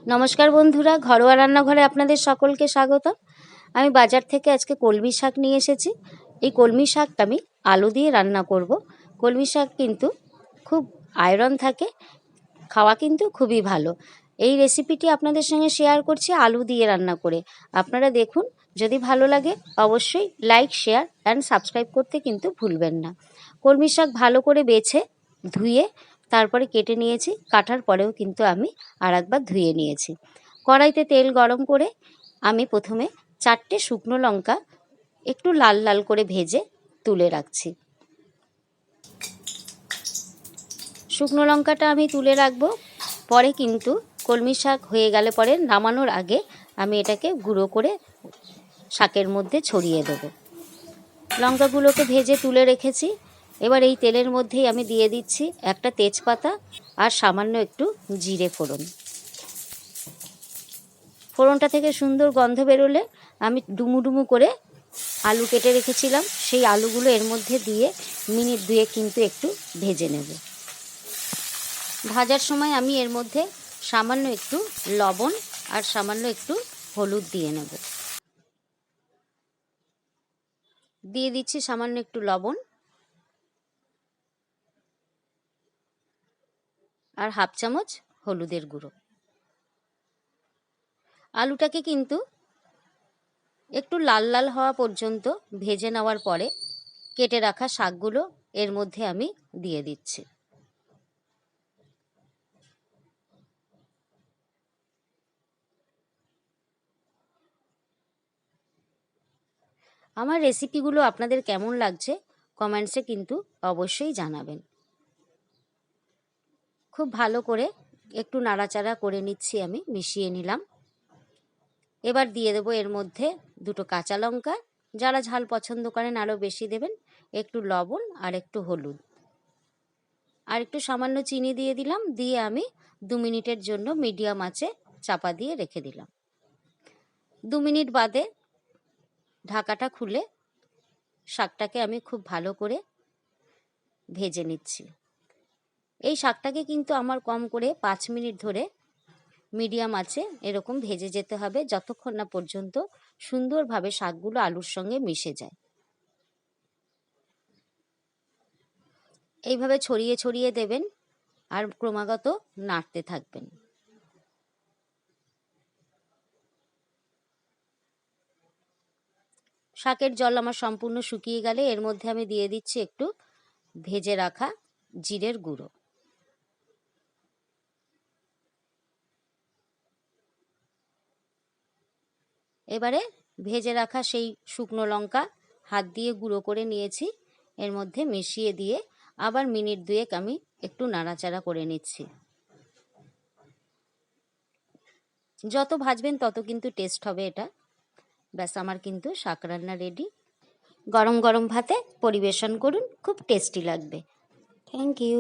নমস্কার বন্ধুরা, ঘরোয়া রান্নাঘরে আপনাদের সকলকে স্বাগতম। আমি বাজার থেকে আজকে কলমি শাক নিয়ে এসেছি। এই কলমি শাকটা আমি আলু দিয়ে রান্না করব। কলমি শাক কিন্তু খুব আয়রন থাকে, খাওয়া কিন্তু খুবই ভালো। এই রেসিপিটি আপনাদের সঙ্গে শেয়ার করছি আলু দিয়ে রান্না করে। আপনারা দেখুন, যদি ভালো লাগে অবশ্যই লাইক, শেয়ার অ্যান্ড সাবস্ক্রাইব করতে কিন্তু ভুলবেন না। কলমি শাক ভালো করে বেছে ধুয়ে তারপরে কেটে নিয়েছি। কাটার পরেও কিন্তু আমি আরেকবার ধুয়ে নিয়েছি। কড়াইতে তেল গরম করে আমি প্রথমে 4টে শুকনো লঙ্কা একটু লাল লাল করে ভেজে তুলে রাখছি। শুকনো লঙ্কাটা আমি তুলে রাখবো। পরে কিন্তু কলমি শাক হয়ে গেলে পরে নামানোর আগে আমি এটাকে গুঁড়ো করে শাকের মধ্যে ছড়িয়ে দেব। লঙ্কাগুলোকে ভেজে তুলে রেখেছি। এবার এই তেলের মধ্যেই আমি দিয়ে দিচ্ছি একটা তেজপাতা আর সামান্য একটু জিরে ফোড়ন। ফোড়নটা থেকে সুন্দর গন্ধ বেরোলে আমি ডুমু ডুমু করে আলু কেটে রেখেছিলাম, সেই আলুগুলো এর মধ্যে দিয়ে মিনিট 2 কিন্তু একটু ভেজে নেব। ভাজার সময় আমি এর মধ্যে সামান্য একটু লবণ আর সামান্য একটু হলুদ দিয়ে নেব। দিয়ে দিচ্ছি সামান্য একটু লবণ আর হাফ চামচ হলুদের গুঁড়ো। আলুটাকে কিন্তু একটু লাল লাল হওয়া পর্যন্ত ভেজে নেওয়ার পরে কেটে রাখা শাকগুলো এর মধ্যে আমি দিয়ে দিচ্ছি। আমার রেসিপিগুলো আপনাদের কেমন লাগছে কমেন্টসে কিন্তু অবশ্যই জানাবেন। খুব ভালো করে একটু নাড়াচাড়া করে নিচ্ছি, আমি মিশিয়ে নিলাম। এবার দিয়ে দেবো এর মধ্যে 2টো কাঁচা লঙ্কা, যারা ঝাল পছন্দ করেন আরও বেশি দেবেন, একটু লবণ আর একটু হলুদ আর একটু সামান্য চিনি দিয়ে দিলাম। দিয়ে আমি 2 মিনিটের জন্য মিডিয়াম আঁচে চাপা দিয়ে রেখে দিলাম। 2 মিনিট বাদে ঢাকাটা খুলে শাকটাকে আমি খুব ভালো করে ভেজে নিচ্ছি। এই শাকটাকে কিন্তু আমার কম করে 5 মিনিট ধরে মিডিয়াম আঁচে এরকম ভেজে যেতে হবে, যতক্ষণ না পর্যন্ত সুন্দরভাবে শাকগুলো আলুর সঙ্গে মিশে যায়। এইভাবে ছড়িয়ে ছড়িয়ে দেবেন আর ক্রমাগত নাড়তে থাকবেন। শাকের জল আমার সম্পূর্ণ শুকিয়ে গেলে এর মধ্যে আমি দিয়ে দিচ্ছি একটু ভেজে রাখা জিরের গুঁড়ো। এবারে ভেজে রাখা সেই শুকনো লঙ্কা হাত দিয়ে গুঁড়ো করে নিয়েছি এর মধ্যে মিশিয়ে দিয়ে আবার মিনিট 2 আমি একটু নাড়াচাড়া করে নিচ্ছি। যত ভাজবেন তত কিন্তু টেস্ট হবে এটা। ব্যাস, আমার কিন্তু শাক রান্না রেডি। গরম গরম ভাতে পরিবেশন করুন, খুব টেস্টি লাগবে। Thank you.